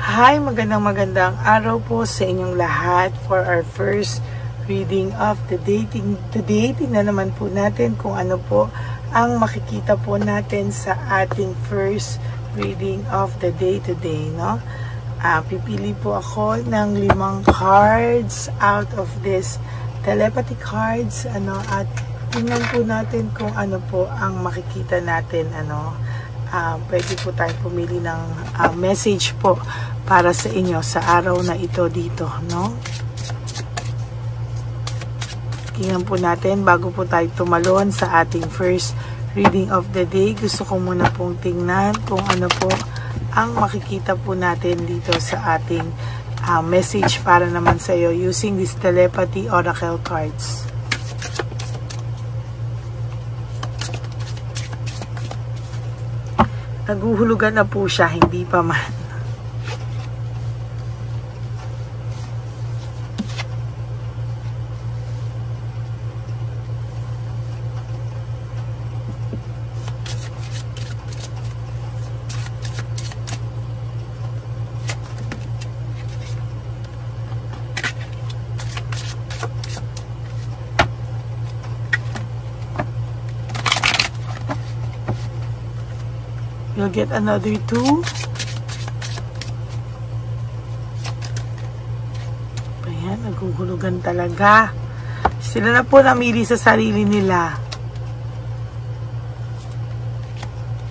Hi, magandang araw po sa inyong lahat for our first reading of the day. Today, tingnan naman po natin kung ano po ang makikita po natin sa ating first reading of the day today, no? Pipili po ako ng 5 cards out of this telepathy cards, at tingnan po natin kung ano po ang makikita natin, pwede po tayo pumili ng message po para sa inyo sa araw na ito dito, no? Tingnan po natin bago po tayo tumalon sa ating first reading of the day. Gusto ko muna pong tingnan kung ano po ang makikita po natin dito sa ating message para naman sa iyo using this telepathy oracle cards. Naguhulugan na po siya, hindi pa man. You'll get another 2. Ayan, naguhulugan talaga. Sila na po namili sa sarili nila.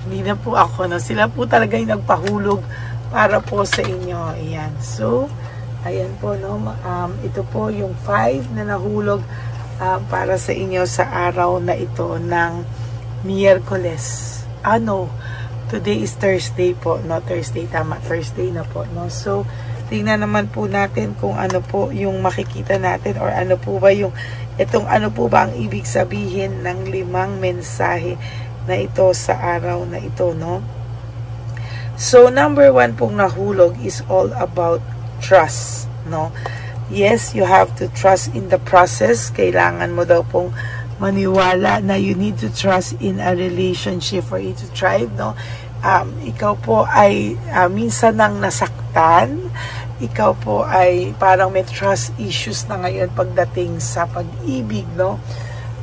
Hindi na po ako, no? Sila po talaga yung nagpahulog para po sa inyo. Ayan. So, ayan po, no? Ito po yung 5 na nahulog para sa inyo sa araw na ito ng Miyerkules. Today is Thursday po, no? Thursday, tama. Thursday na po, no? So, tingnan naman po natin kung ano po yung makikita natin or ano po ba yung, ano po ba ang ibig sabihin ng 5 mensahe na ito sa araw na ito, no? So, number 1 pong nahulog is all about trust, no? Yes, you have to trust in the process. Kailangan mo daw pong maniwala na you need to trust in a relationship for it to thrive, no? Ikaw po ay minsan nang nasaktan, ikaw po ay parang may trust issues na ngayon pagdating sa pag-ibig, no?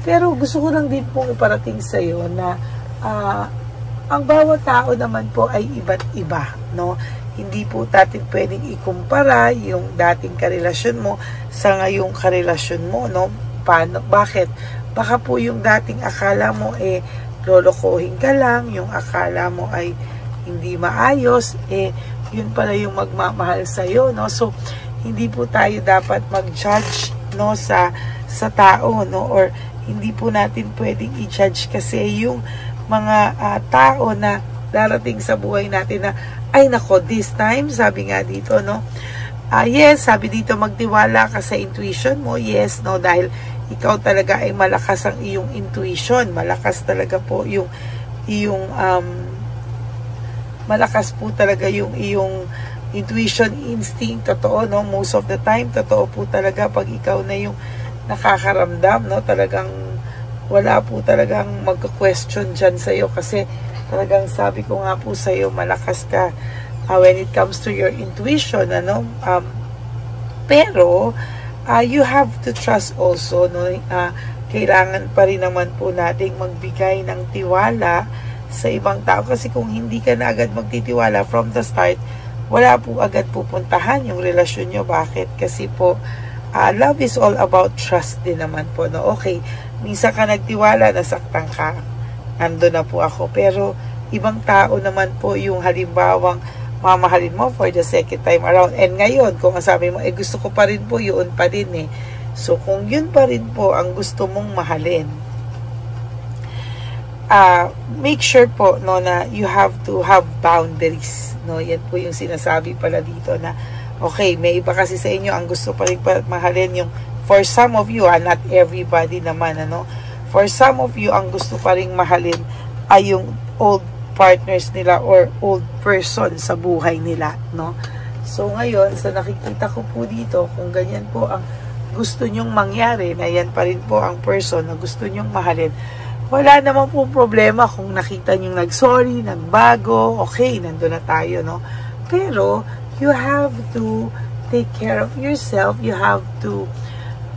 Pero gusto ko lang din pong iparating sa iyo na ang bawat tao naman po ay iba't iba, no? Hindi po natin pwedeng ikumpara yung dating karelasyon mo sa ngayong karelasyon mo, no? Paano? Bakit? Baka po yung dating akala mo lolokohin ka lang, yung akala mo ay hindi maayos, yun pala yung magmamahal sa'yo, no? So, hindi po tayo dapat mag-judge, no, sa tao, no? Or hindi po natin pwedeng i-judge kasi yung mga tao na darating sa buhay natin na, ay nako, this time, sabi nga dito, no? Yes, sabi dito, magtiwala ka sa intuition mo, yes, no, dahil ikaw talaga ay malakas ang iyong intuition, malakas talaga po yung malakas po talaga yung iyong intuition, instinct, totoo, no? Most of the time, totoo po talaga pag ikaw na yung nakakaramdam, no? Talagang wala po talagang magka-question dyan sa'yo kasi talagang sabi ko nga po sa'yo, malakas ka when it comes to your intuition, ano? Pero you have to trust also, no? Kailangan pa rin naman po nating magbigay ng tiwala sa ibang tao kasi kung hindi ka na agad magtitiwala from the start, wala po agad pupuntahan yung relasyon nyo. Bakit? Kasi po love is all about trust din naman po, no? Okay, minsan ka nagtiwala, nasaktan ka, nando na po ako, pero ibang tao naman po yung halimbawang mamahalin mo for the second time around. And ngayon, kung sabi mo, gusto ko pa rin po, yun pa din So, kung yun pa rin po ang gusto mong mahalin, make sure po, no, na you have to have boundaries, no? Yan po yung sinasabi pala dito na, okay, may iba kasi sa inyo, ang gusto pa rin mahalin yung, for some of you, not everybody naman, for some of you, ang gusto pa rin mahalin ay yung old partners nila or old person sa buhay nila, no? So ngayon, sa nakikita ko po dito, kung ganyan po ang gusto nyong mangyari, na yan pa rin po ang person na gusto nyong mahalin, wala naman po problema kung nakita nyong nag-sorry, nagbago, okay, nandun na tayo, no? Pero, you have to take care of yourself. You have to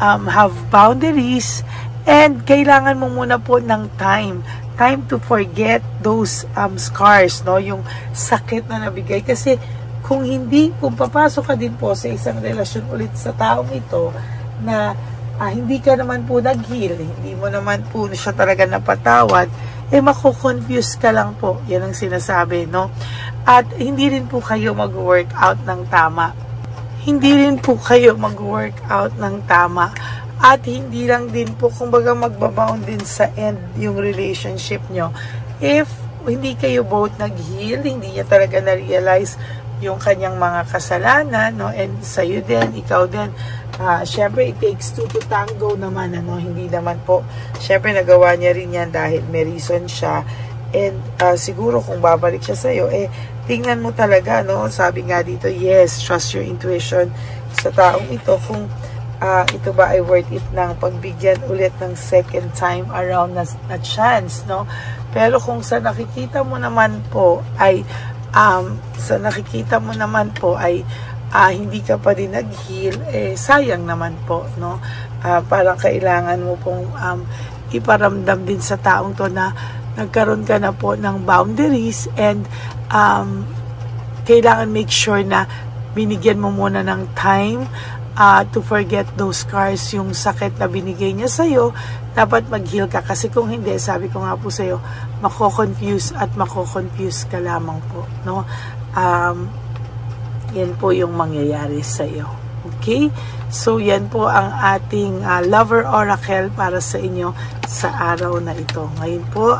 have boundaries, and kailangan mo muna po ng time to forget those scars, no, yung sakit na nabigay. Kasi kung papasok ka din po sa isang relasyon ulit sa taong ito na hindi ka naman po nag-heal, hindi mo naman po siya talaga napatawad, mako-confuse ka lang po. Yan ang sinasabi, no? At hindi rin po kayo mag-workout ng tama. Hindi rin po kayo mag-workout ng tama. At hindi lang din po, kumbaga magbabound din sa end yung relationship nyo. If hindi kayo both nag-heal, hindi niya talaga na-realize yung kanyang mga kasalanan, no? And sa'yo din, ikaw din. Syempre, it takes two to tango naman, ano? Hindi naman po. Syempre, nagawa niya rin yan dahil may reason siya. And siguro kung babalik siya sa'yo, tingnan mo talaga, no? Sabi nga dito, yes, trust your intuition sa taong ito. Kung ito ba ay worth it ng pagbigyan ulit ng second time around na chance, no? Pero kung sa nakikita mo naman po ay hindi ka pa din nag-heal, sayang naman po, no? Parang kailangan mo pong iparamdam din sa taong to na nagkaroon ka na po ng boundaries, and kailangan make sure na binigyan mo muna ng time to forget those scars, yung sakit na binigay niya sa'yo. Dapat mag-heal ka, kasi kung hindi, sabi ko nga po sa'yo, mako-confuse ka lamang po, no? Yan po yung mangyayari sa'yo. Okay? So, yan po ang ating Lover Oracle para sa inyo sa araw na ito. Ngayon po,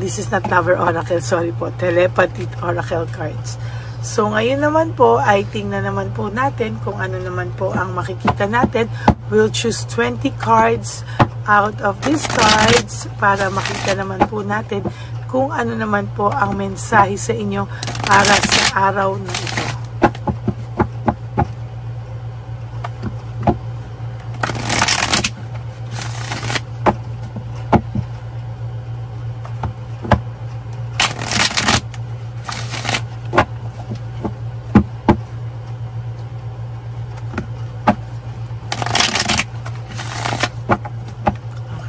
this is not Lover Oracle, sorry po, Telepathy Oracle cards. So, ngayon naman po, ay tingnan naman po natin kung ano naman po ang makikita natin. We'll choose 20 cards out of these cards para makita naman po natin kung ano naman po ang mensahe sa inyo para sa araw na ito.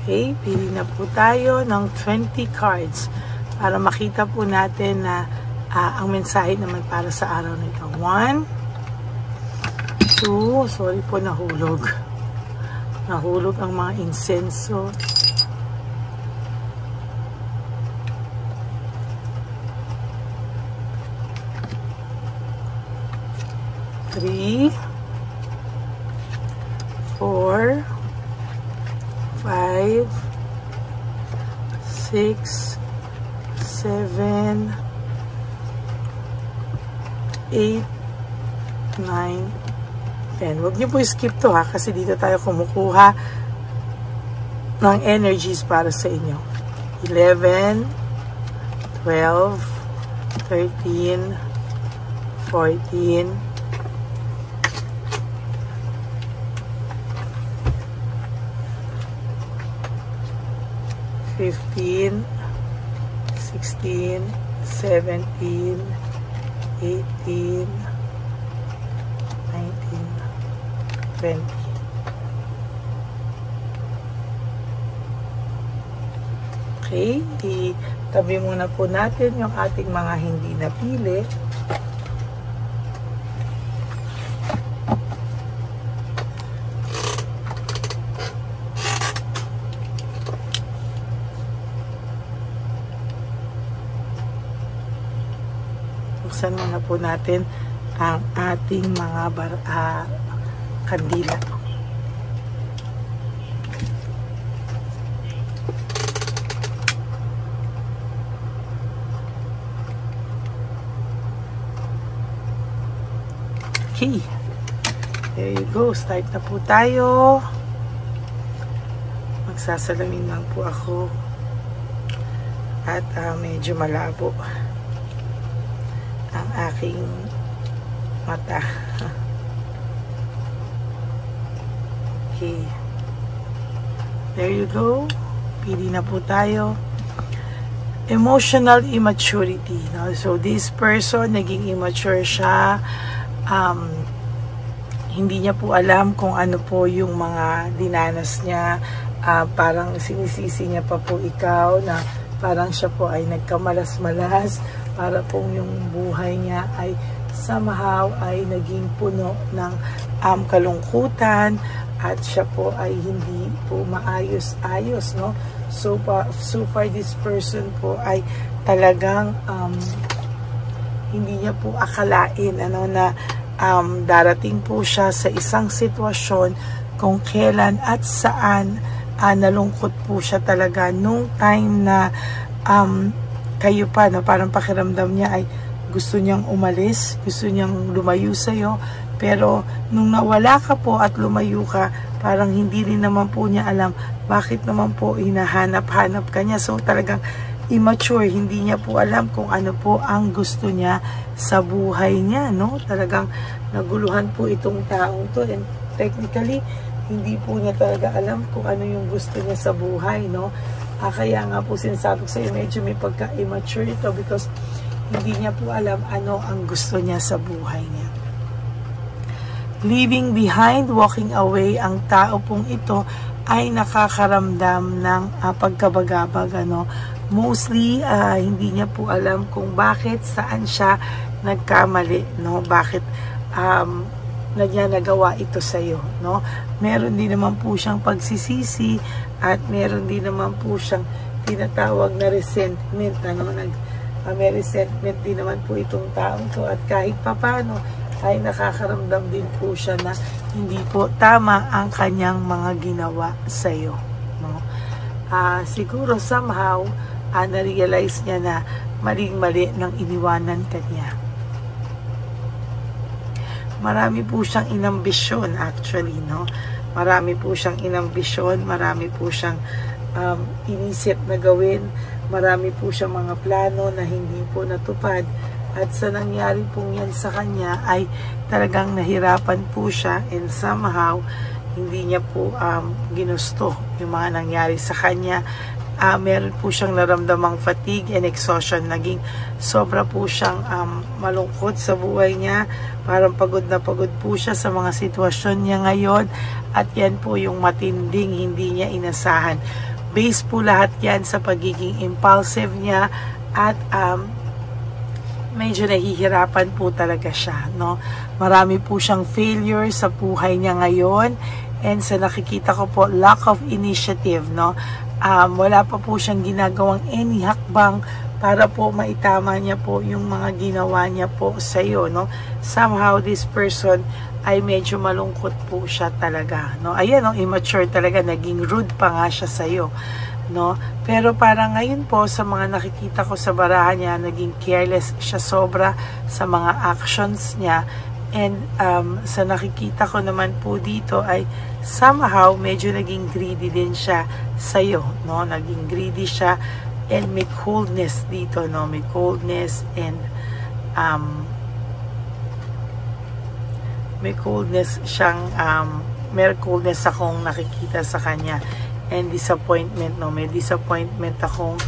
Okay, pili na po tayo ng 20 cards para makita po natin na ang mensahe naman para sa araw na ito. 1, 2, sorry po, nahulog ang mga insenso. 3, 4, 5, 6, 7, 8, 9, 10. Huwag niyo po skip to, ha, kasi dito tayo kumukuha ng energies para sa inyo. 11, 12, 13, 14, 15, 16, 17, 18, 19, 20. Okay, itabi muna po natin yung ating mga hindi napili. Buksan muna po natin ang ating mga kandila. Okay. There you go. Start na po tayo. Magsasalamin lang po ako. At medyo malabo ang aking mata. Okay. There you go. Pili na po tayo. emotional immaturity, no? So this person, naging immature siya, hindi niya po alam kung ano po yung mga dinanas niya, parang sinisisi niya pa po ikaw na parang siya po ay nagkamalas-malas, para pong yung buhay niya ay somehow ay naging puno ng kalungkutan, at siya po ay hindi po maayos-ayos, no? So far this person po ay talagang hindi niya po akalain na darating po siya sa isang sitwasyon kung kailan at saan nalungkot po siya talaga nung time na kayo pa, no? Parang pakiramdam niya ay gusto niyang umalis, gusto niyang lumayo sa'yo, pero nung nawala ka po at lumayo ka, parang hindi rin naman po niya alam bakit naman po hinahanap-hanap ka niya. So talagang immature, hindi niya po alam kung ano po ang gusto niya sa buhay niya, no? Talagang naguluhan po itong taong to, and technically hindi po niya talaga alam kung ano yung gusto niya sa buhay, no? Kaya nga po sinasabi ko sa iyo, medyo may pagka-immature ito, because hindi niya po alam ano ang gusto niya sa buhay niya. Leaving behind, walking away, ang tao pong ito ay nakakaramdam ng pagkabagabag, ano? Mostly, hindi niya po alam kung bakit, saan siya nagkamali, no? Bakit na niya nagawa ito sa iyo, no? Meron din naman po siyang pagsisisi, at meron din naman po siyang tinatawag na resentment, ano? May resentment din naman po itong taong to, at kahit papano ay nakakaramdam din po siya na hindi po tama ang kanyang mga ginawa sa iyo, no? Siguro somehow na-realize niya na maling-mali nang iniwanan kanya. Marami po siyang inambisyon actually, no? Marami po siyang inambisyon, marami po siyang inisip na gawin, marami po siyang mga plano na hindi po natupad. At sa nangyari pong yan sa kanya ay talagang nahirapan po siya, and somehow hindi niya po ginusto yung mga nangyari sa kanya. Meron po siyang naramdamang fatigue and exhaustion. Naging sobra po siyang malungkot sa buhay niya. Parang pagod na pagod po siya sa mga sitwasyon niya ngayon. At yan po yung matinding hindi niya inasahan. Base po lahat yan sa pagiging impulsive niya, at medyo nahihirapan po talaga siya, no? Marami po siyang failure sa buhay niya ngayon, and sa nakikita ko po, lack of initiative, no? Wala pa po siyang ginagawang any hakbang para po maitama niya po yung mga ginawa niya po sa iyo, no? Somehow this person ay medyo malungkot po siya talaga, no? Ayan, no? Immature talaga, naging rude pa nga siya sa iyo, no? Pero parang ngayon po sa mga nakikita ko sa barahan niya, naging careless siya sobra sa mga actions niya, and sa nakikita ko naman po dito ay somehow medyo naging greedy din siya sa iyo, no? Naging greedy siya, and may coldness dito, no? May coldness, and may coldness siyang may coldness akong nakikita sa kanya, and disappointment, no? May disappointment akong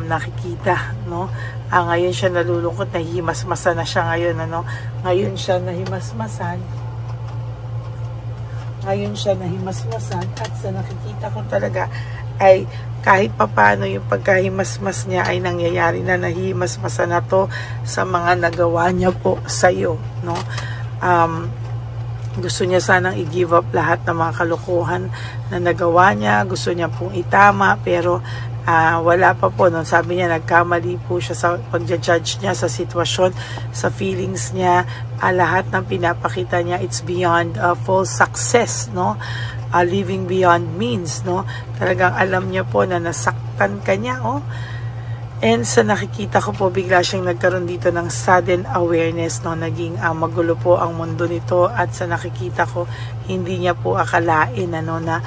nakikita, no? Ngayon siya nalulungkot, nahihimasmasan na siya ngayon, ano? Ngayon siya nahimasmasan. At sa nakikita ko talaga ay kahit papano yung pagkahimasmas niya ay nangyayari na, nahihimasmasan na to sa mga nagawa niya po sa iyo, no? Gusto niya sanang i-give up lahat ng mga kalokohan na nagawa niya. Gusto niya pong itama, pero wala pa po. No? Sabi niya, nagkamali po siya sa pag-judge niya sa sitwasyon, sa feelings niya. Lahat ng pinapakita niya, it's beyond full success, no? Living beyond means, no? Talagang alam niya po na nasaktan ka niya, oh. And sa nakikita ko po, bigla siyang nagkaroon dito ng sudden awareness, no? Naging magulo po ang mundo nito, at sa nakikita ko, hindi niya po akalain, ano, na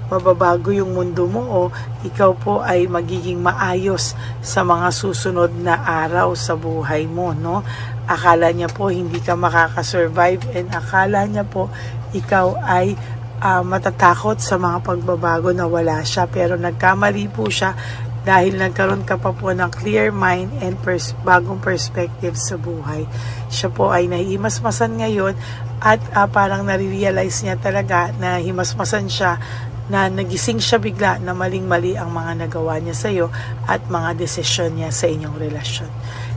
mababago yung mundo mo, o ikaw po ay magiging maayos sa mga susunod na araw sa buhay mo, no? Akala niya po hindi ka makakasurvive, and akala niya po ikaw ay matatakot sa mga pagbabago na wala siya, pero nagkamali po siya. dahil nagkaroon ka pa po ng clear mind and bagong perspective sa buhay. Siya po ay nahihimasmasan ngayon at parang nare-realize niya talaga na himasmasan siya, na nagising siya bigla na maling-mali ang mga nagawa niya sa iyo at mga desisyon niya sa inyong relasyon.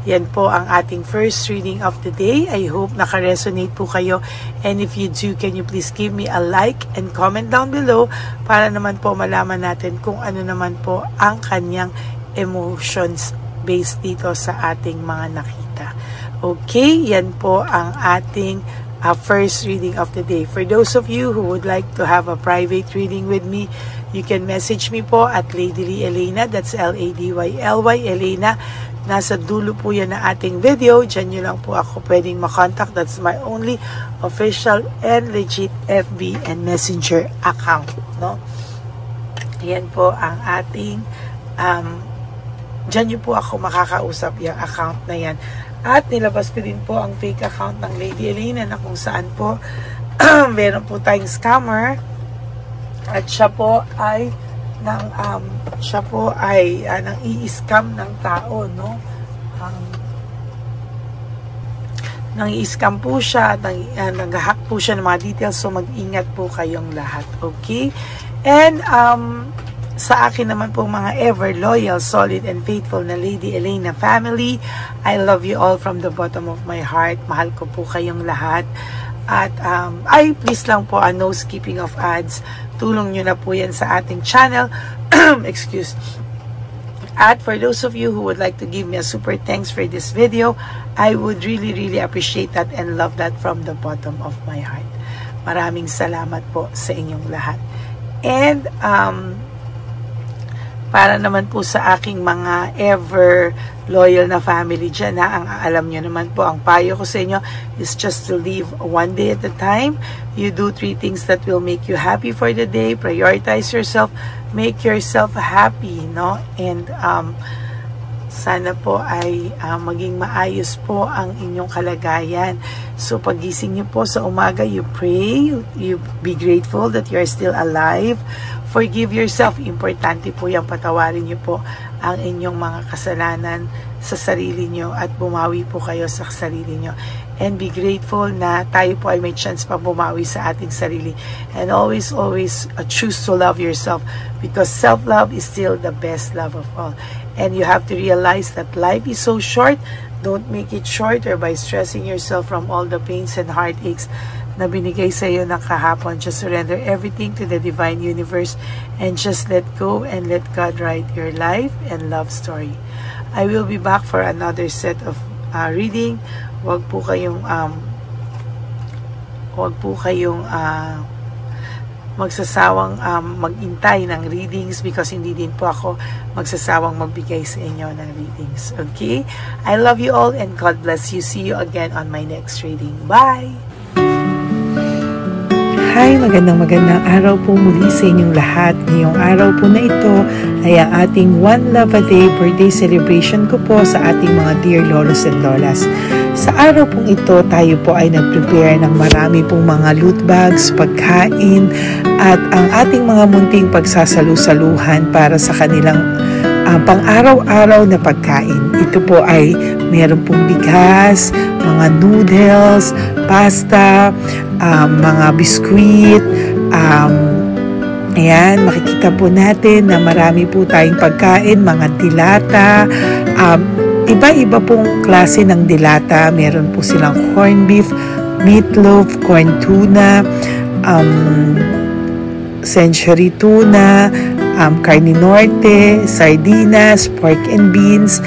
Yan po ang ating first reading of the day. I hope naka-resonate po kayo. And if you do, can you please give me a like and comment down below para naman po malaman natin kung ano naman po ang kanyang emotions based dito sa ating mga nakita. Okay, yan po ang ating first reading of the day. For those of you who would like to have a private reading with me, you can message me po at Ladyly Elena. That's LADYLY Elena. Nasa dulo po yan na ating video. Diyan nyo lang po ako pwedeng makontak. That's my only official and legit FB and Messenger account. No? Yan po ang ating diyan nyo po ako makakausap yung account na yan. At nilabas ko din po ang fake account ng Lady Elena na kung saan po meron po tayong scammer at siya po ay nang i-scam ng tao, no? Nang i-scam po siya, nag-hack po siya ng mga details, so mag-ingat po kayong lahat, okay? And sa akin naman po mga ever loyal, solid, and faithful na Lady Elena family, I love you all from the bottom of my heart. Mahal ko po kayong lahat. At please lang po, no skipping of ads. Tulong nyo na po yan sa ating channel. Excuse. At for those of you who would like to give me a super thanks for this video, I would really, really appreciate that and love that from the bottom of my heart. Maraming salamat po sa inyong lahat. And para naman po sa aking mga ever loyal na family dyan, ang alam nyo naman po, ang payo ko sa inyo is just to live one day at a time. You do 3 things that will make you happy for the day. Prioritize yourself. Make yourself happy, no? And sana po ay maging maayos po ang inyong kalagayan. So pagising niyo po sa umaga, you pray, you be grateful that you are still alive. Forgive yourself. Importante po yung patawarin niyo po ang inyong mga kasalanan sa sarili niyo at bumawi po kayo sa sarili niyo. And be grateful na tayo po ay may chance pa bumawi sa ating sarili. And always choose to love yourself, because self-love is still the best love of all. And you have to realize that life is so short. Don't make it shorter by stressing yourself from all the pains and heartaches na binigay sa iyo ng kahapon. Just surrender everything to the divine universe and just let go and let God write your life and love story. I will be back for another set of reading. Huwag po kayong magsasawang mag-intay ng readings, because hindi din po ako magsasawang magbigay sa inyo ng readings. Okay? I love you all and God bless you. See you again on my next reading. Bye! Hi! Magandang araw po muli sa inyong lahat. Ngayong araw po na ito ay ang ating One Love a Day birthday celebration ko po sa ating mga dear lolos and lolas. Sa araw pong ito, tayo po ay nag-prepare ng marami pong mga loot bags, pagkain, at ang ating mga munting pagsasalu-saluhan para sa kanilang pang-araw-araw na pagkain. Ito po ay meron pong bigas, mga noodles, pasta, mga biskuit, ayan, makikita po natin na marami po tayong pagkain, mga dilata, iba-iba pong klase ng dilata. Meron po silang corned beef, meatloaf, corn tuna, century tuna, carne norte, sardinas, pork and beans.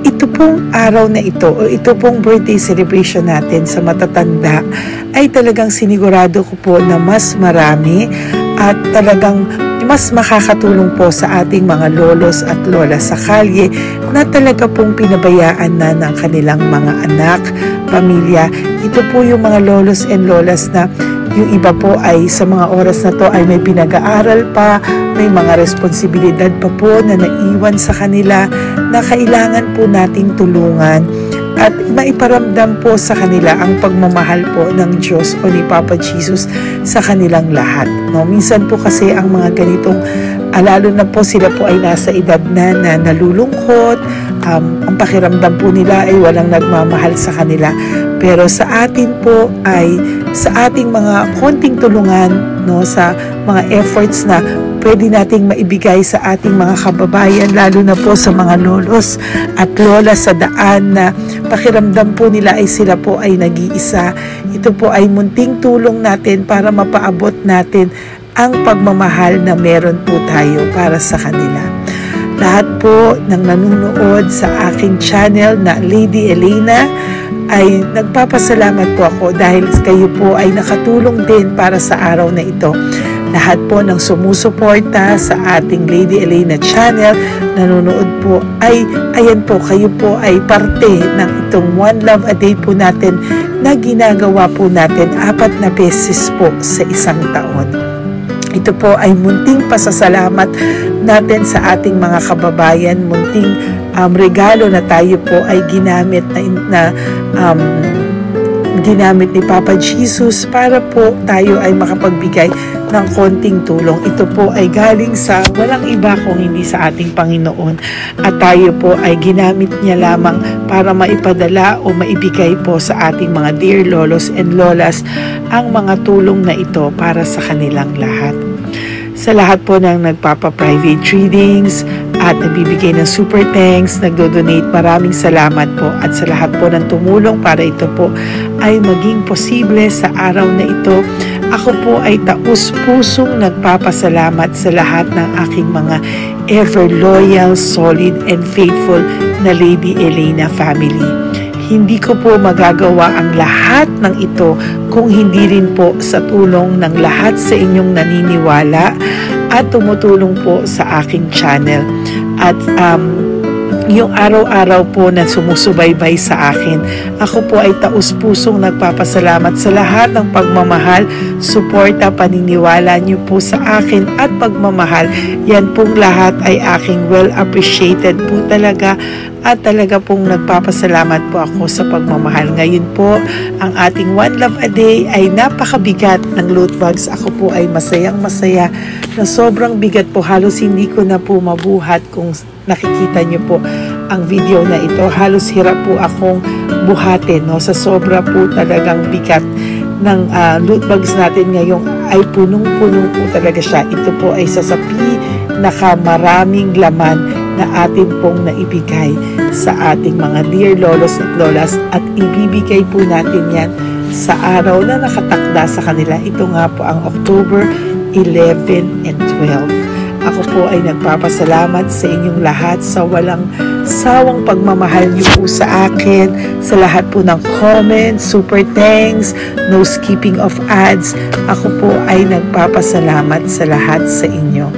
Ito pong araw na ito, o ito pong birthday celebration natin sa matatanda, ay talagang sinigurado ko po na mas marami at talagang mas makakatulong po sa ating mga lolos at lolas sa kalye na talaga pong pinabayaan na ng kanilang mga anak, pamilya. Ito po yung mga lolos and lolas na yung iba po ay sa mga oras na to ay may pinag-aaral pa, may mga responsibilidad pa po na naiwan sa kanila na kailangan po nating tulungan at maiparamdam po sa kanila ang pagmamahal po ng Diyos o ni Papa Jesus sa kanilang lahat. No? Minsan po kasi ang mga ganitong, lalo na po sila po ay nasa edad na nalulungkot, ang pakiramdam po nila ay walang nagmamahal sa kanila. Pero sa atin po ay sa ating mga konting tulungan, no, sa mga efforts na pwede nating maibigay sa ating mga kababayan, lalo na po sa mga lolos at lola sa daan na pakiramdam po nila ay sila po ay nag-iisa. Ito po ay munting tulong natin para mapaabot natin ang pagmamahal na meron po tayo para sa kanila. Lahat po ng nanonood sa aking channel na Lady Elena ay nagpapasalamat po ako dahil kayo po ay nakatulong din para sa araw na ito. Lahat po ng sumusuporta sa ating Lady Elena channel, nanonood po, ay ayan po, kayo po ay parte ng itong One Love a Day po natin na ginagawa po natin 4 na beses po sa isang taon. Ito po ay munting pasasalamat natin sa ating mga kababayan, munting regalo na tayo po ay ginamit ginamit ni Papa Jesus para po tayo ay makapagbigay ng konting tulong. Ito po ay galing sa walang iba kung hindi sa ating Panginoon, at tayo po ay ginamit niya lamang para maipadala o maibigay po sa ating mga dear lolos and lolas ang mga tulong na ito para sa kanilang lahat. Sa lahat po ng nagpapa-private readings at nagbibigay ng super thanks, nagdo-donate, maraming salamat po. At sa lahat po ng tumulong para ito po ay maging posible sa araw na ito, ako po ay taus-pusong nagpapasalamat sa lahat ng aking mga ever loyal, solid, and faithful na Lady Elena family. Hindi ko po magagawa ang lahat ng ito kung hindi rin po sa tulong ng lahat sa inyong naniniwala at tumutulong po sa aking channel. At yung araw-araw po na sumusubaybay sa akin, ako po ay taus-pusong nagpapasalamat sa lahat ng pagmamahal, suporta, paniniwala niyo po sa akin at pagmamahal. Yan pong lahat ay aking well appreciated po talaga, at talaga pong nagpapasalamat po ako sa pagmamahal. Ngayon po, ang ating One Love a Day ay napakabigat ng loot bags. Ako po ay masayang-masaya na sobrang bigat po. Halos hindi ko na po mabuhat. Kung nakikita niyo po ang video na ito, halos hirap po akong buhatin, no? Sa sobra po talagang bigat ng loot bags natin ngayon ay punong-punong po talaga siya. Ito po ay sasapi nakamaraming laman na atin pong naibigay sa ating mga dear lolos at lolas, at ibibigay po natin yan sa araw na nakatakda sa kanila. Ito nga po ang October 11 and 12. Ako po ay nagpapasalamat sa inyong lahat sa walang sawang pagmamahal niyo po sa akin, sa lahat po ng comments, super thanks, no skipping of ads. Ako po ay nagpapasalamat sa lahat sa inyo.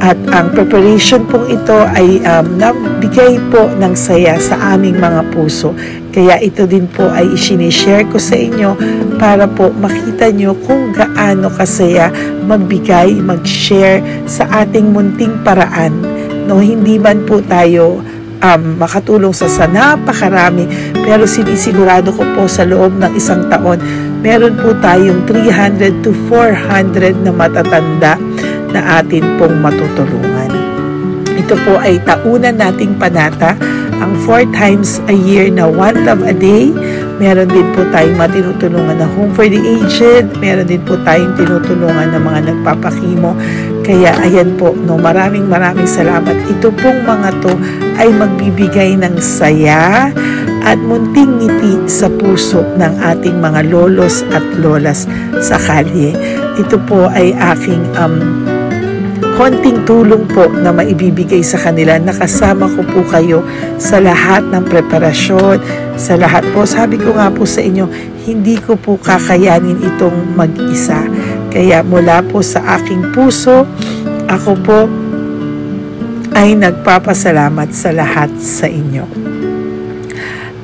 At ang preparation pong ito ay nabigay po ng saya sa aming mga puso. Kaya ito din po ay isinishare ko sa inyo para po makita nyo kung gaano kasaya magbigay, mag-share sa ating munting paraan. No, hindi man po tayo makatulong sa napakarami, pero sinisigurado ko po sa loob ng isang taon, meron po tayong 300 to 400 na matatanda na atin pong matutulungan. Ito po ay taunan nating panata, ang 4 times a year na One Love a Day. Meron din po tayong matinutulungan na Home for the Aged, meron din po tayong tinutulungan ng mga nagpapakimo. Kaya ayan po, no, maraming salamat. Ito pong mga to ay magbibigay ng saya at munting ngiti sa puso ng ating mga lolos at lolas sa kalye. Ito po ay aking konting tulong po na maibibigay sa kanila. Nakasama ko po kayo sa lahat ng preparasyon, sa lahat po. Sabi ko nga po sa inyo, hindi ko po kakayanin itong mag-isa. Kaya mula po sa aking puso, ako po ay nagpapasalamat sa lahat sa inyo.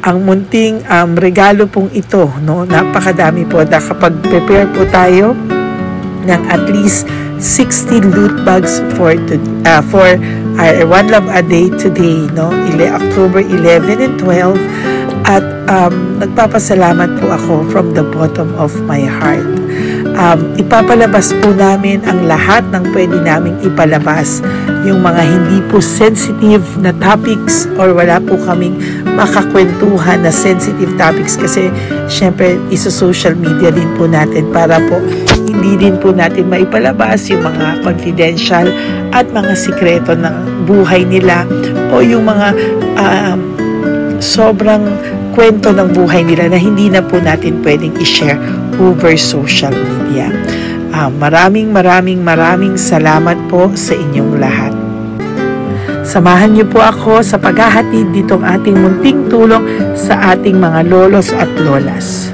Ang munting regalo pong ito, no, napakadami po. Kapag prepare po tayo ng at least 60 loot bags for our One Love a Day today, no? October 11 and 12, At nagpapasalamat po ako from the bottom of my heart. Ipapalabas po namin ang lahat ng pwede naming ipalabas, yung mga hindi po sensitive na topics or wala po kaming makakwentuhan na sensitive topics kasi syempre isa-social media din po natin para po hindi din po natin maipalabas yung mga confidential at mga sikreto ng buhay nila o yung mga sobrang kwento ng buhay nila na hindi na po natin pwedeng i-share over social media. Maraming salamat po sa inyong lahat. Samahan niyo po ako sa paghahatid ditong ating munting tulong sa ating mga lolos at lolas.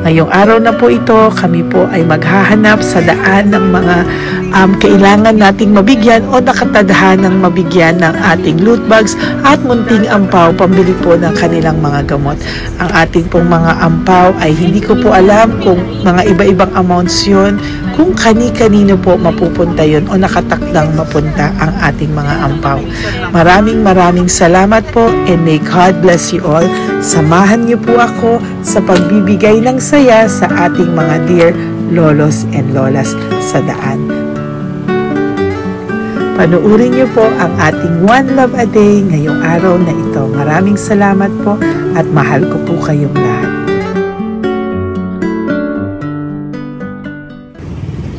Ngayong araw na po ito, kami po ay maghahanap sa daan ng mga kailangan nating mabigyan o nakatadhanang mabigyan ng ating loot bags at munting ampaw pambili po ng kanilang mga gamot. Ang ating pong mga ampaw ay hindi ko po alam kung mga iba-ibang amounts yun, kung kani-kanino po mapupunta yun o nakatakdang mapunta ang ating mga ampaw. Maraming salamat po and may God bless you all. Samahan niyo po ako sa pagbibigay ng saya sa ating mga dear lolos and lolas sa daan. Panuurin niyo po ang ating One Love a Day ngayong araw na ito. Maraming salamat po at mahal ko po kayong lahat.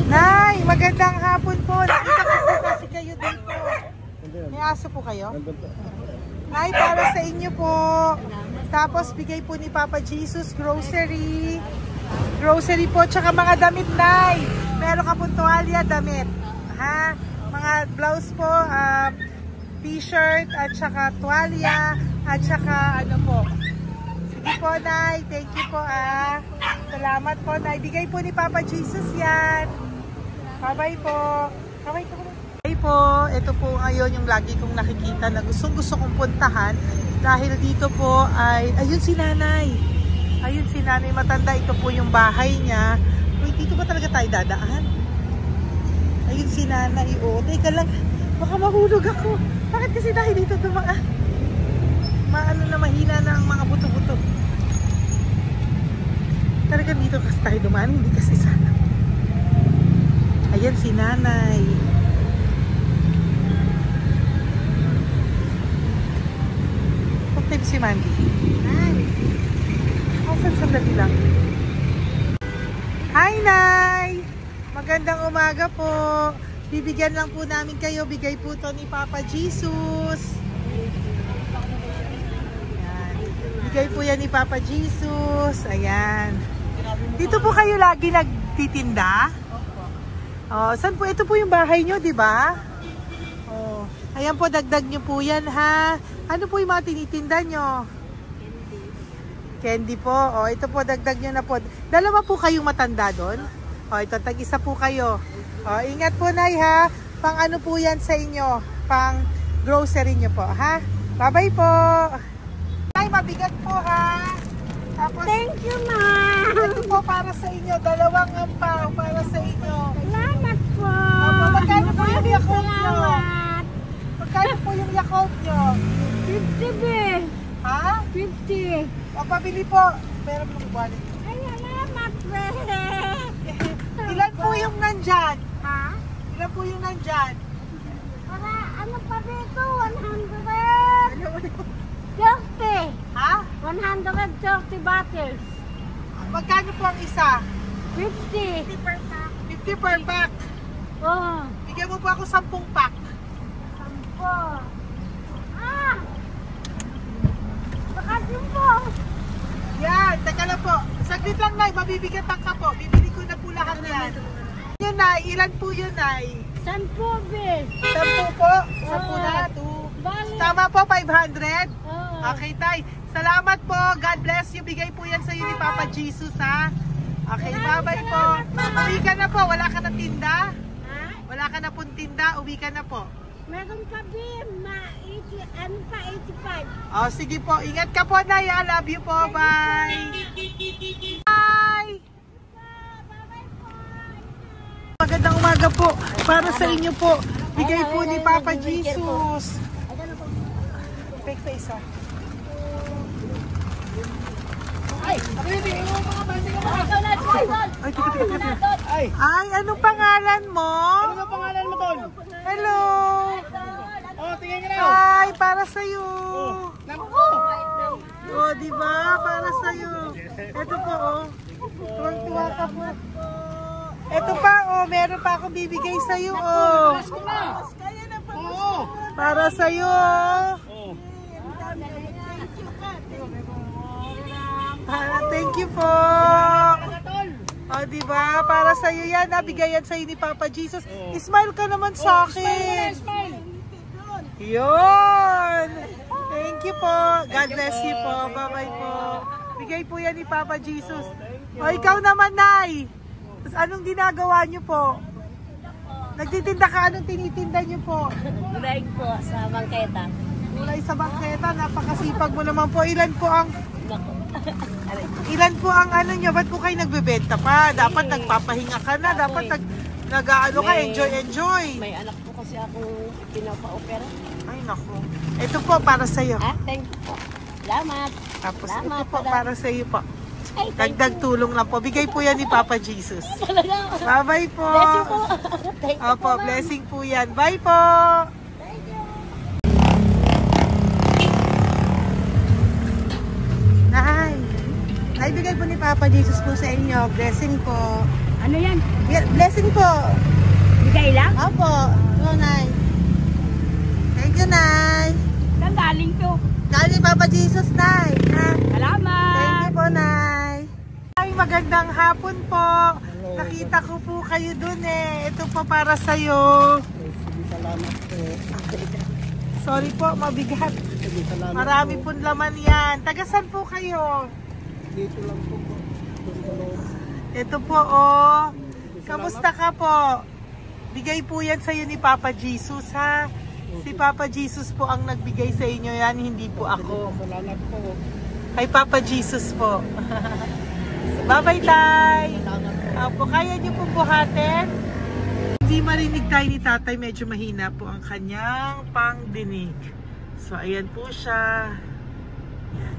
Nay, magandang hapon po. Nakita ko po kasi kayo dito. May aso po kayo? Nay, para sa inyo po. Tapos bigay po ni Papa Jesus grocery. Grocery po, tsaka mga damit, Nay. Meron ka po tuwalya, damit. Ha? Mga blouse po, t-shirt, at saka tuwalya, at saka ano po. Sige po, Nay. Thank you po, Salamat po, Nay. Bigay po ni Papa Jesus yan. Bye-bye po. Bye-bye po. Bye po. Ito po ngayon yung lagi kong nakikita na gusto kong puntahan. Dahil dito po ay, ayun si Nanay. Ayun si Nanay matanda. Ito po yung bahay niya. Uy, dito ba talaga tayo dadaan? Ayun si Nanay. O, teka lang. Baka mahulog ako. Bakit kasi dahil dito dumaan? Maano na mahina na ang mga buto-buto. Talaga dito kasi tayo dumaan. Hindi kasi sana. Ayan si Nanay. Okay si Mandy. Hi. Sandali lang. Hi, Nay! Magandang umaga po. Bibigyan lang po namin kayo. Bigay po to ni Papa Jesus. Ayan. Bigay po yan ni Papa Jesus. Ayan. Dito po kayo lagi nagtitinda? Oh, saan po? Ito po yung bahay nyo, di ba? Oh. Ayan po, dagdag nyo po yan, ha? Ano po yung mga tinitinda nyo? Candy po. O, ito po, dagdag nyo na po. Dalawa po kayong matanda doon. O, ito, tag-isa po kayo. O, ingat po, Nay, ha? Pang ano po yan sa inyo? Pang grocery nyo po, ha? Bye-bye po. Nay, mabigat po, ha? Tapos, thank you, ma'am. Ito po para sa inyo. Dalawang ampaw para sa inyo. Salamat po. Opo, magkano po yung Yakult nyo? Magkano po yung Yakult nyo? 50 be. Ha? 50. O, pabili po. Pero po wallet. Ay, salamat, Ilan po yung nandyan? Ha? Ilan po yung nandyan? Para, ano pa dito? 130. Ha? 130 bottles. Magkano po ang isa? 50. 50 per pack. 50 per pack? Oo. Bigyan mo po ako 10 pack. 10. Bakit po? Yan, teka lang po. Saglit lang, Nay, mabibigatan ka po. Bibili ko na po lahat yan. Yun, Nay, ilan po yun, Nay? 10 be. 10 po? 10 na, 2. Tama po, 500? Okay, Tay. Salamat po. God bless you. Bigay po yan sa iyo ni Papa Jesus, ha? Okay, bye-bye po. Uwi ka na po. Wala ka na tinda? Wala ka na pong tinda. Uwi ka na po. Meron pa din, ano pa, 85. Oh, sige po. Ingat ka po, Nay. I love you po. Bye. Bye. Magandang umaga po. Para sa inyo po. Bigay po ni Papa Jesus. Take pa isa. Ay, tika. Ay, anong pangalan mo? Ano pangalan mo, Tol? Hello! Oh, tingin ka na. Ay, para sa'yo. Naku! Oh, di ba? Para sa'yo. Ito po, oh. Tuwang-tuwa ka po. Ito pa, oh. Meron pa akong bibigay sa'yo, oh. Oo. Para sa'yo. Thank you po. Oh, di ba? Para sa iyo 'yan, nabigay yan sa ni Papa Jesus. Smile ka naman sa akin. Yun. Thank you po. God bless you po. Bye-bye po. Bigay po yan ni Papa Jesus. O, ikaw naman, Nay. Anong ginagawa niyo po? Nagtitinda ka? Anong tinitinda niyo po? Gulay po sa bangketa. Gulay sa bangketa. Napakasipag mo naman po. Ilan po ang ano nyo? Ba't po kayo nagbebenta pa? Dapat nagpapahinga ka na. Dapat nag-ano ka, enjoy. May anak po kasi akong pinapa-opera. Ay, naku. Ito po, para sa'yo. Ah, thank you po. Salamat. Tapos Salamat, ito po, Padre. para sa'yo po. Ay, thank Dagdag tulong lang po. Bigay po yan ni Papa Jesus. Talaga. Bye-bye po. Bless you po. Thank you Opo, po, ma'am. blessing po yan. Bye po. Thank you. Nay, bigay po ni Papa Jesus po sa inyo. Blessing po. Ano yan? Blessing po. Bigay lang? Opo. Oo, Nay. Thank you, Nay. Saan galing to? Galing Papa Jesus, Nay. Ha? Salamat. Thank you po, Nay. Ay, magandang hapon po. Nakita ko po kayo dun eh. Ito po para sa'yo. Salamat po. Sorry po, mabigat. Salamat Marami pong laman yan. Tagasan po kayo? Dito lang po. Ito po, oh. Kamusta ka po? Bigay po yan sa'yo ni Papa Jesus, ha? Si Papa Jesus po ang nagbigay sa inyo yan, hindi po ako. Salamat po. Kay Papa Jesus po. Bye-bye, Tay. Opo, kaya niyo po buhatin? Hindi marinig tayo ni Tatay, medyo mahina po ang kanyang pangdinig. So, ayan po siya. Ayan.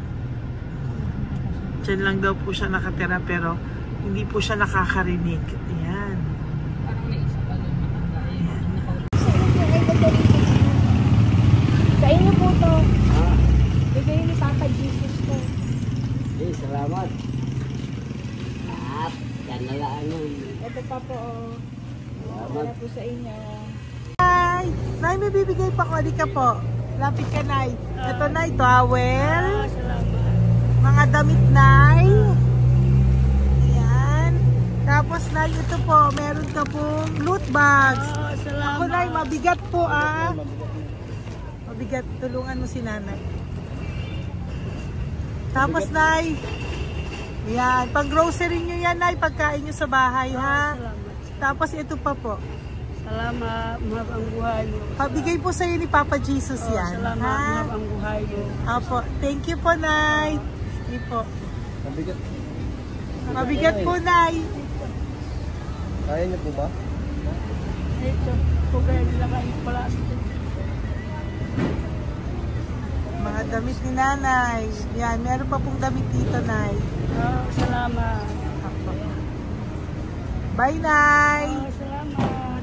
Diyan lang daw po siya nakatira pero hindi po siya nakakarinig. Ayan. Sa inyo po to. Bigay ni Papa Jesus to. Salamat. At, yan na lang yun. Ito pa po. Wala po sa inyo. Nay, Nay, may bibigay pa ko. Halika po. Lapit ka, Nay. Ito, Nay, towel. Salamat. Mga damit, Nay. Ayan. Tapos, Nay, ito po. Meron ka pong loot bags. Salamat. Ako, Nay, mabigat po, ah. Mabigat. Tulungan mo si Nanay. Tapos, Nay. Ayan. Pang grocery nyo yan, Nay. Pagkain nyo sa bahay, ha? Salamat. Tapos, ito pa po. Salamat. Mahal ang buhay mo. Pabigay po sa'yo ni Papa Jesus yan. Salamat. Ha? Mahal ang buhay mo. Apo. Thank you po, Nay. Hindi po. Mabigat. Mabigat po, Nay. Kaya niyo po ba? Ito. Kung kaya nila kayo pala. Mga damit ni Nanay. Yan. Meron pa pong damit dito, Nay. Salamat. Apo. Bye, Nay. Salamat.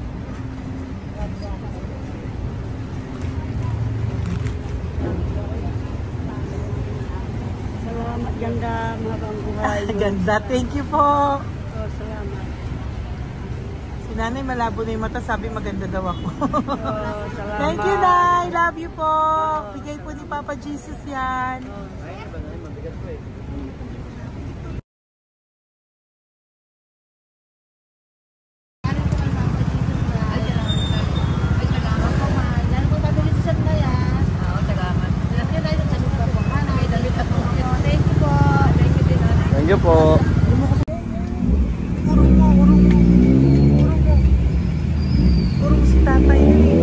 Salamat. Ganda. Mahal ang buhay mo. Ganda. Thank you po. Salamat. Si Nanay malabo na yung mata. Sabi maganda daw ako. Salamat. Thank you, Nay. Love you po. Bigay po ni Papa Jesus yan. Mabigat po eh. Thank you po. Urong mo, urong mo. Urong mo. Urong si Tatay yun eh.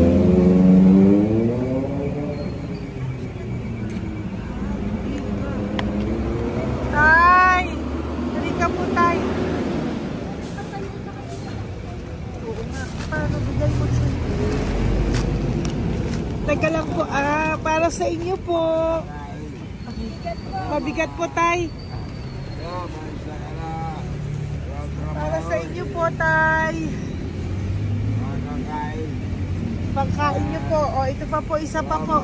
Tay! Halika po, Tay. Oo nga. Paano bigay mo siya? Teka lang po. Para sa inyo po. Mabigat po, Tay. Para sa inyo po, Tay. Pagkain niyo po. O, ito pa po, isa pa po.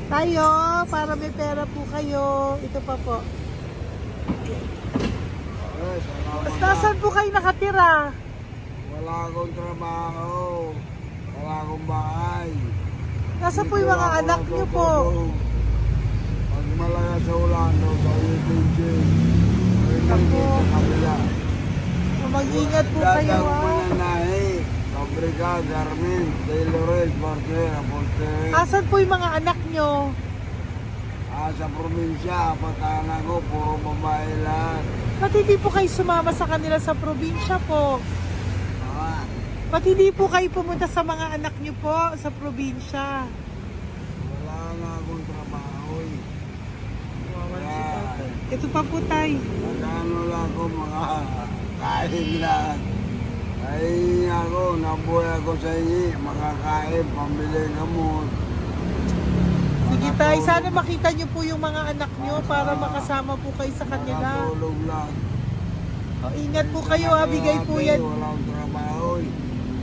Tayo, para may pera po kayo. Ito pa po. Nasaan po kayo nakatira? Wala akong trabaho. Wala akong bahay. Nasa po yung mga anak niyo po? Pag malaga sa ulan, sa UPG. Ako. Sa kabila. Mag-ingat po kayo, Dadag ha? Mananahi, Fabrika, Garmin, Taylorage, Barcera, Portere. Asan po yung mga anak niyo? Sa probinsya, patanan ko, puro babae lahat. Ba't hindi po kayo sumama sa kanila sa probinsya po? Ah, Ba't hindi po kayo pumunta sa mga anak niyo po sa probinsya? wala na akong trabaho eh. Ito pa po, Tay. Magkano lang ako mga kain lang. Ay ako, nabuhay ako sa inyo, makakain, pambili gamot. Sige, Tay. Sana makita niyo po yung mga anak niyo para makasama po kayo sa kanila. Makatulog lang. O, ingat po kayo, ha. Bigay po yan. Walang trabaho eh.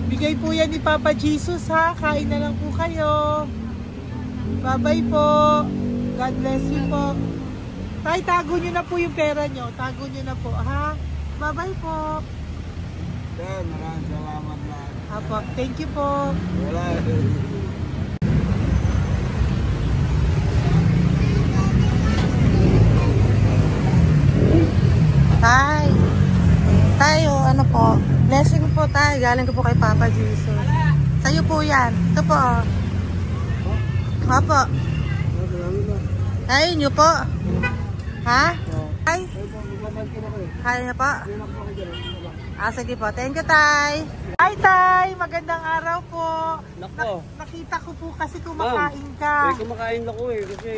Bigay po yan ni Papa Jesus, ha. Kain na lang po kayo. Bye-bye po. God bless you po. Tay, tago nyo na po yung pera nyo. Tago nyo na po, ha? Bye-bye po. Maraming salamat na. Apo, thank you po. Wala eh. Tay. Tayo, ano po? Blessing po, Tay. Galing ko po kay Papa Jesus. Sa'yo po yan. Ito po. Apo. Tayo nyo po. Ha? Tay? Kaya na po? Sige po. Thank you, Tay. Hi, Tay. Magandang araw po. Nako. Nakita ko po kasi kumakain ka. Kumakain ako eh. Kasi...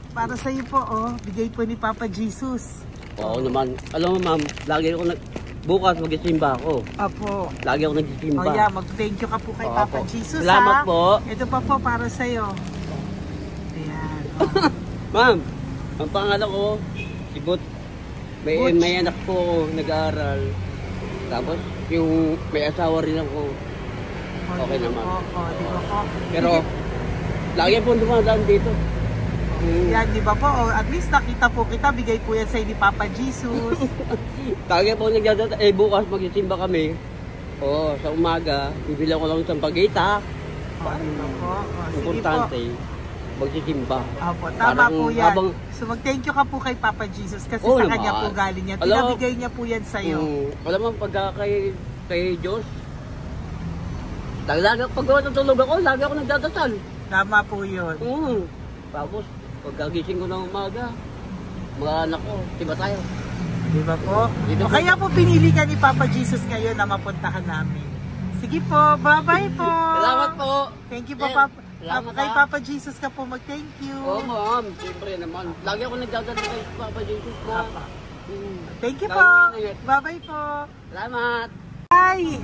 Para sa'yo po, oh. Bigay po ni Papa Jesus. Oo naman. Alam mo ma'am, lagi ako bukas magsisimba ako. Apo. Lagi ako nagsisimba. Oh yeah, mag-thank you ka po kay Oo, Papa po. Jesus, Salamat ha? po. Ito pa po para sa'yo. Ayan. Oh. Ma'am, ang pangalan ko, si Butch. Butch. May anak po nag-aaral. Tapos yung may asawa rin ako. Okay di ba naman. po? Di ba po? Pero lagi po dumadaan dito. Yan, di ba po? At least nakita po kita, bigay po yan sa'yo ni Papa Jesus. Lagi po nagdadaan. Bukas magsisimba kami. Sa umaga, bibili ko lang isang pagita. Di ba po? Sige po. Importante, magsisimba. Opo, tama Parang po yan. habang- So mag-thank you ka po kay Papa Jesus kasi Oo sa naman. kanya po galing yan. Alam- Pinabigay niya po yan sa'yo. Alam mo, pagka kay Diyos, lagi pag natutulog ako, lagi ako nagdadasal. Tama po yun. Tapos, pagkagising ko ng umaga, mga anak ko, diba tayo? Di ba po? Dito O po. kaya po pinili ka ni Papa Jesus ngayon na mapuntahan namin. Sige po, bye-bye po. Salamat po. Thank you po, Sir, Papa. salamat, Kay ha. Papa Jesus ka po mag-thank you. Oo, ma'am. Siyempre naman. Lagi ako nagdadasal kay Papa Jesus na. Papa. Thank you Lagi po. ingat. Bye-bye po. Salamat. Bye.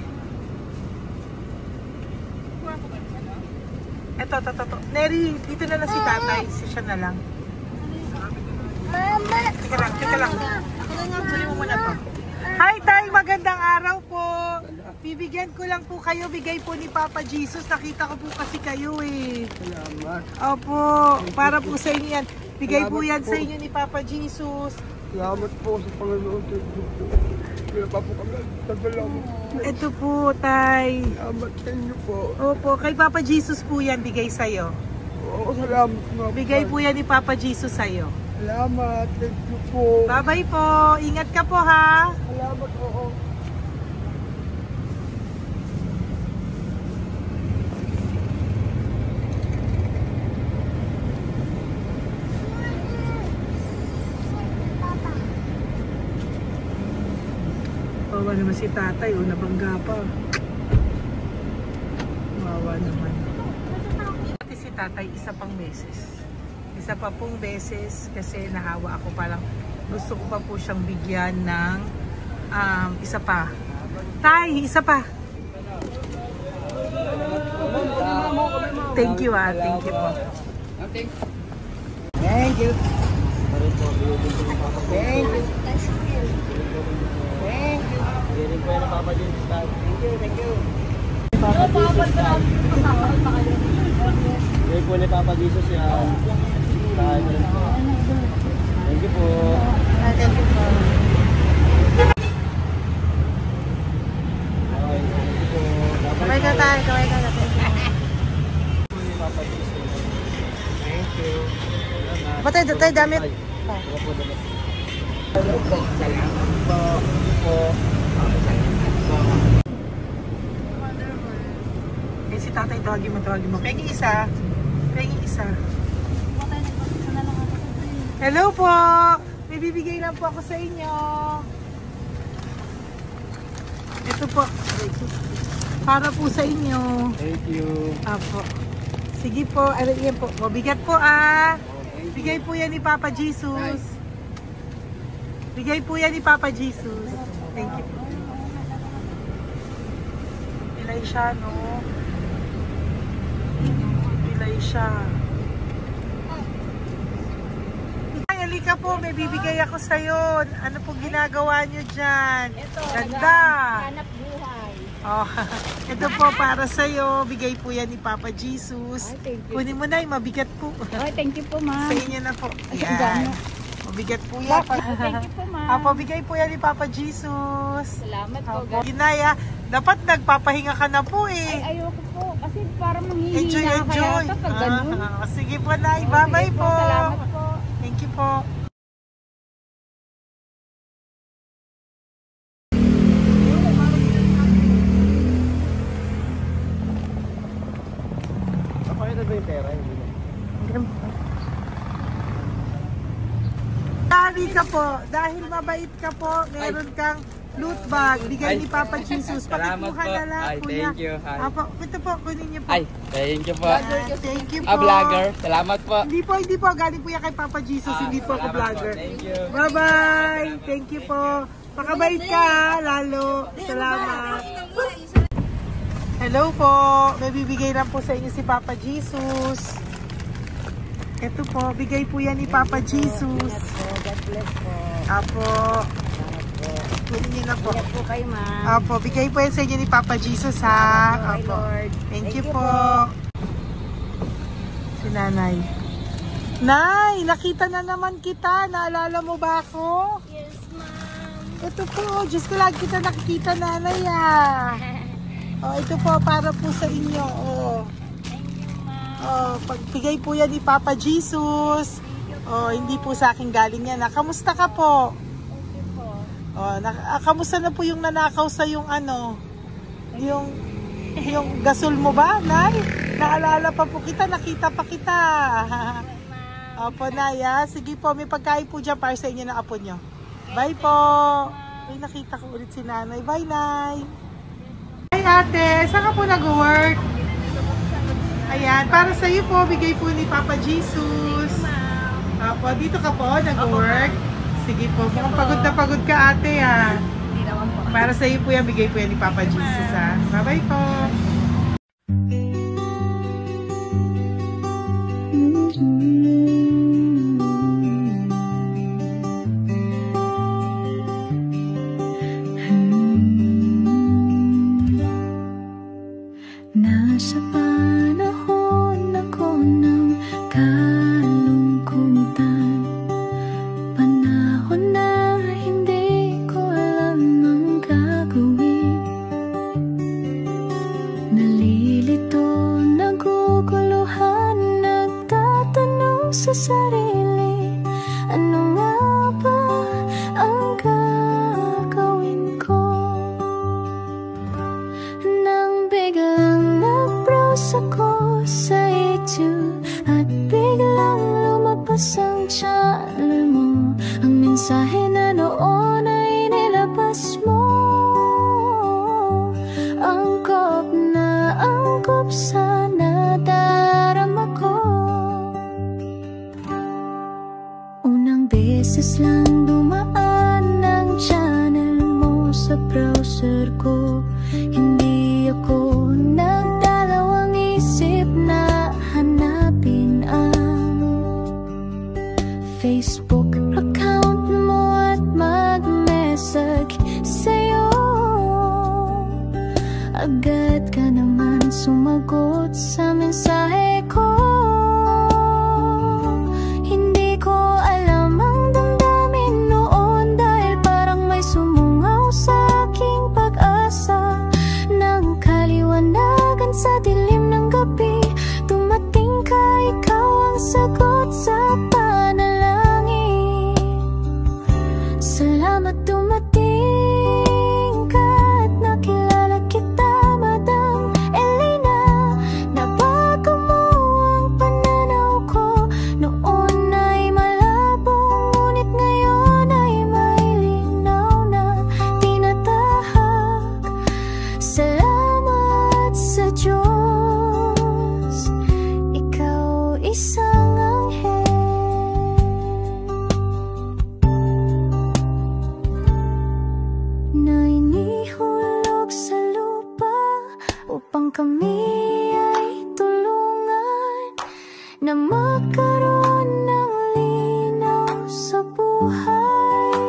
Eto. Neri, dito na lang si tatay. Siya na lang. Mama! Teka lang. Sali mo muna to. Hi, Tay! Magandang araw po. Bibigyan ko lang po kayo. Bigay po ni Papa Jesus. Nakita ko po kasi kayo eh. Salamat. Opo. Para po sa inyo yan. Bigay po yan sa inyo ni Papa Jesus. Salamat po sa Panginoon. Kaya pa po kami nagtagalaman. Ito po, Tay. Salamat sa inyo po. Opo. Kay Papa Jesus po yan. Bigay sa'yo. Oo, salamat nga po. Bigay po yan ni Papa Jesus sa'yo. Salamat. Thank you po. Bye-bye po. Ingat ka po, ha? Salamat po. Wawa naman si tatay, nabangga pa. Wawa naman. Pati si tatay, isa pang beses. Isa pa pong beses kasi nahawa ako, parang gusto ko pa po siyang bigyan ng isa pa. Tay, isa pa. Thank you, thank you po. Thank you. Thank you. Papa Jesus yan. Bigay po ni Papa Jesus yan. Thank you po. Thank you po. Okay, thank you po. Kamay ka tayo, kamay ka tayo. Papa Jesus. Thank you. Batay, tayo damit. Salamat po. Eh, si tatay, tawagin mo. Pengi isa. Hello po! May bibigay lang po ako sa inyo. Ito po. Para po sa inyo. Thank you. Apo. Sige po. Yan po. Mabigat po ah. Bigay po yan ni Papa Jesus. Bigay po yan ni Papa Jesus. Thank you po. Pilay siya, no? Pilay siya. Ay, halika po. May bibigay ako sa'yo. Ano po ginagawa nyo dyan? Ito, Ganda. hanap buhay. Oh, ito po para sa'yo. Bigay po yan ni Papa Jesus. Ay, thank you. Kunin mo na, mabigat po. Ay, thank you po, ma'am. Sa inyo na po. Ay, Yan. gano'n. Mabigat po yan. Thank you po, ma'am. Apo, bigay po yan ni Papa Jesus. Salamat po. Apo. Ginaya, dapat nagpapahinga ka na po eh. Ay, ayoko po. Kasi parang manghihina Enjoy. kaya ito pag ganun. Sige po, Nay. Bye-bye Sige po. Salamat po. Thank you po. Kapakita ba yung pera? Dahil ka po, dahil mabait ka po, meron kang loot bag. Bigay ni Papa Jesus. Salamat Pakikuha po. na lang Ay, po thank niya. you. Ay. Apo, ito po, kunin niyo po. Ay, thank you po. Thank you po. Vlogger. Salamat po. Hindi po. Galing po yan kay Papa Jesus. Hindi po ako Salamat vlogger. po. Thank you. Bye-bye. Thank you po. Pakabait ka, lalo. Salamat. Hello po. May bibigay lang po sa inyo si Papa Jesus. Ito po, bigay po yan ni Papa Jesus. God bless po. Apo. Kunin niyo na po. Ingat po kayo, ma'am. Apo, bigay po yan sa inyo ni Papa Jesus ha. Salamat po, Apo. Lord. Thank you you po. Si Nanay. Nay, nakita na naman kita. Naalala mo ba ako? Yes, ma'am. Ito po, Diyos ko lagi kita nakikita, Nanay ah. Oh, ito po, para po sa inyo. Oh. Thank you, ma'am. Oh, pagbigay po yan ni Papa Jesus. Oh, hindi po sa akin galing yan. Kamusta ka po? Thank you po. Oh, kamusta na po yung nanakaw sa yung ano? Yung gasol mo ba, Nay? Naalala pa po kita, nakita pa kita. Opo, Nay, ah. Sige po, may pagkain po dyan para sa inyo ng apo nyo. Bye po. Ay, nakita ko ulit si Nanay. Bye, Nay. Hi, ate. Saan ka po nag-work? Ayan, para sa iyo po, bigay po ni Papa Jesus. Opo, dito ka po, nag-work. Sige po, mukhang pagod na pagod ka, ate, ha. Hindi naman po. Para sa iyo po yan, bigay po yan ni Papa Jesus, ha. Bye-bye po. Nasa panahon ako ng kalungkutan, panahon na hindi ko alam ang gagawin. Nalilito, naguguluhan, nagtatanong sa sarili, ano nga ba ang gagawin ko? Nang biglang nag-browse ako sa YouTube at biglang lumabas ang channel mo, ang mensahe na noon ay nilabas mo. Angkop sa nadarama ko. Unang beses lang dumaan ang channel mo sa browser ko. Hindi ako nagdalawang isip na hanapin ang Facebook account mo at mag-message sa'yo. agad ka naman sumagot sa mensahe ko. Hindi ko alam ang damdamin noon, dahil parang may sumungaw sa aking pag-asa. Nang kaliwanagan sa dilim ng gabi, dumating ka, ikaw ang sagot sa panalangin. Salamat dumating ka at nakilala kita, Madam Elena. Nabago mo ang pananaw ko, noon ay malabo, ngunit ngayon ay may linaw na tinatahak. Salamat sa Diyos, ikaw isang anghel. Na inihulog sa lupa upang kami ay tulungan na magkaroon ng linaw sa buhay.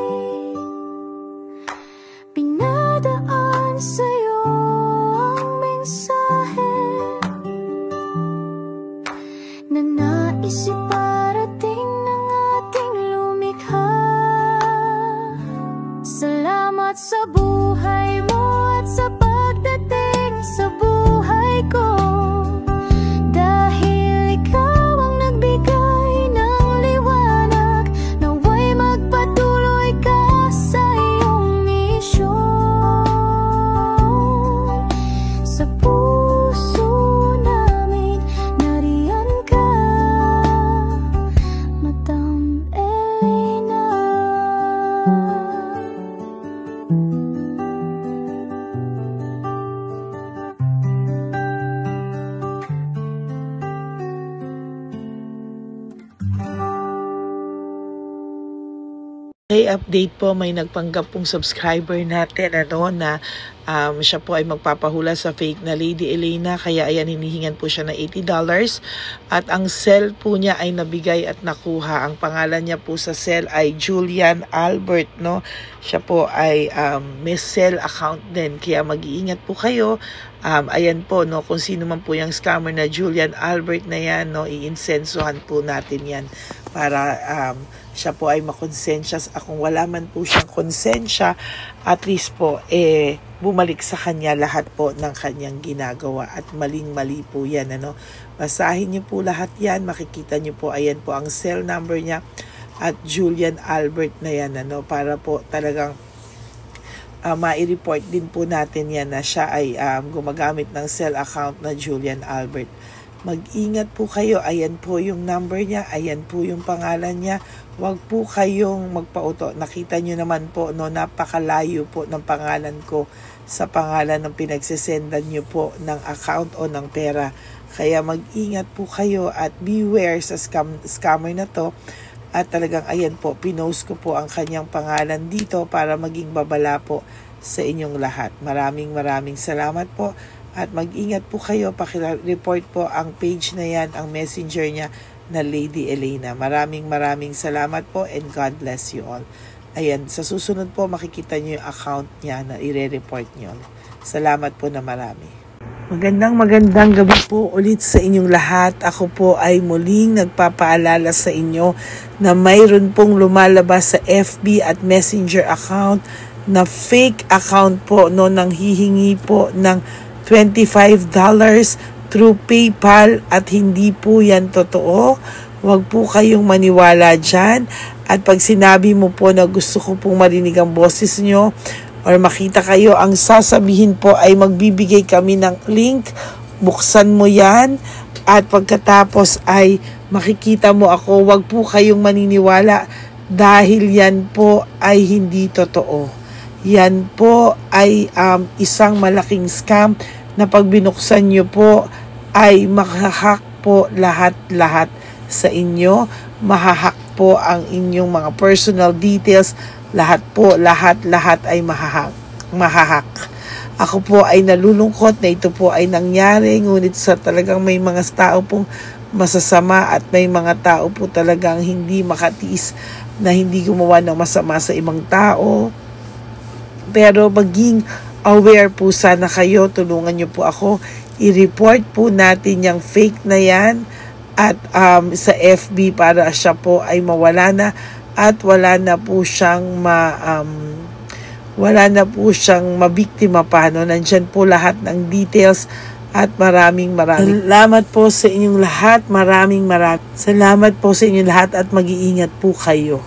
Pinadaan sa'yo ang mensahe na nais iparating ng ating lumikha. Salamat sa buhay mo at sa pagdating sa buhay ko, dahil ikaw ang nagbigay ng liwanag. Naway magpatuloy ka sa iyong misyon. Sa puso namin nariyan ka, Madam Elena. Okay, update po, may nagpanggap pong subscriber natin na siya po ay magpapahula sa fake na Lady Elena, kaya ayan, hinihingan po siya ng $80 at ang cell po niya ay nabigay at nakuha. Ang pangalan niya po sa cell ay Julian Albert, no? Siya po ay may cell account din, kaya mag-iingat po kayo. Ayan po, no, kung sino man po yung scammer na Julian Albert na yan, no, iinsensohan po natin yan para siya po ay makonsensya. Kung wala man po siyang konsensya, at least po bumalik sa kanya lahat po ng kanyang ginagawa, at maling-mali po yan, ano. Basahin niyo po lahat yan, makikita niyo po, ayan po ang cell number niya at Julian Albert na yan, ano, para po talagang ma-report din po natin yan na siya ay gumagamit ng cell account na Julian Albert. Mag-ingat po kayo, ayan po yung number niya, ayan po yung pangalan niya. Huwag po kayong magpauto. Nakita nyo naman po, no, napakalayo po ng pangalan ko sa pangalan ng pinagsesendan nyo po ng account o ng pera. Kaya mag-ingat po kayo at beware sa scammer na to. At talagang ayan po, pinost ko po ang kanyang pangalan dito para maging babala po sa inyong lahat. Maraming salamat po. At mag-ingat po kayo, pakireport po ang page na yan, ang messenger niya na Lady Elena. Maraming salamat po and God bless you all. Ayan, sa susunod po makikita niyo yung account niya na ire-report niyo. Salamat po na marami. Magandang gabi po ulit sa inyong lahat. Ako po ay muling nagpapaalala sa inyo na mayroon pong lumalabas sa FB at Messenger account na fake account po, no, nang hihingi po ng $25 through PayPal at hindi po yan totoo. Huwag po kayong maniwala dyan. At pag sinabi mo po na gusto ko pong marinig ang boses nyo or makita kayo, ang sasabihin po ay magbibigay kami ng link. Buksan mo yan at pagkatapos ay makikita mo ako. Huwag po kayong maniniwala dahil yan po ay hindi totoo. Yan po ay isang malaking scam na pag binuksan nyo po ay mahahack po lahat sa inyo. Mahahack po ang inyong mga personal details. Lahat ay mahahack. Ako po ay nalulungkot na ito po ay nangyari, ngunit sa talagang may mga tao pong masasama at may mga tao po talagang hindi makatiis na hindi gumawa ng masama sa ibang tao. Pero maging aware po sana kayo. Tulungan nyo po ako. I-report po natin yung fake na yan at sa FB para siya po ay mawala na at wala na po siyang mabiktima pa. No? Nandyan po lahat ng details at maraming salamat po sa inyong lahat. Maraming salamat po sa inyong lahat at mag-iingat po kayo.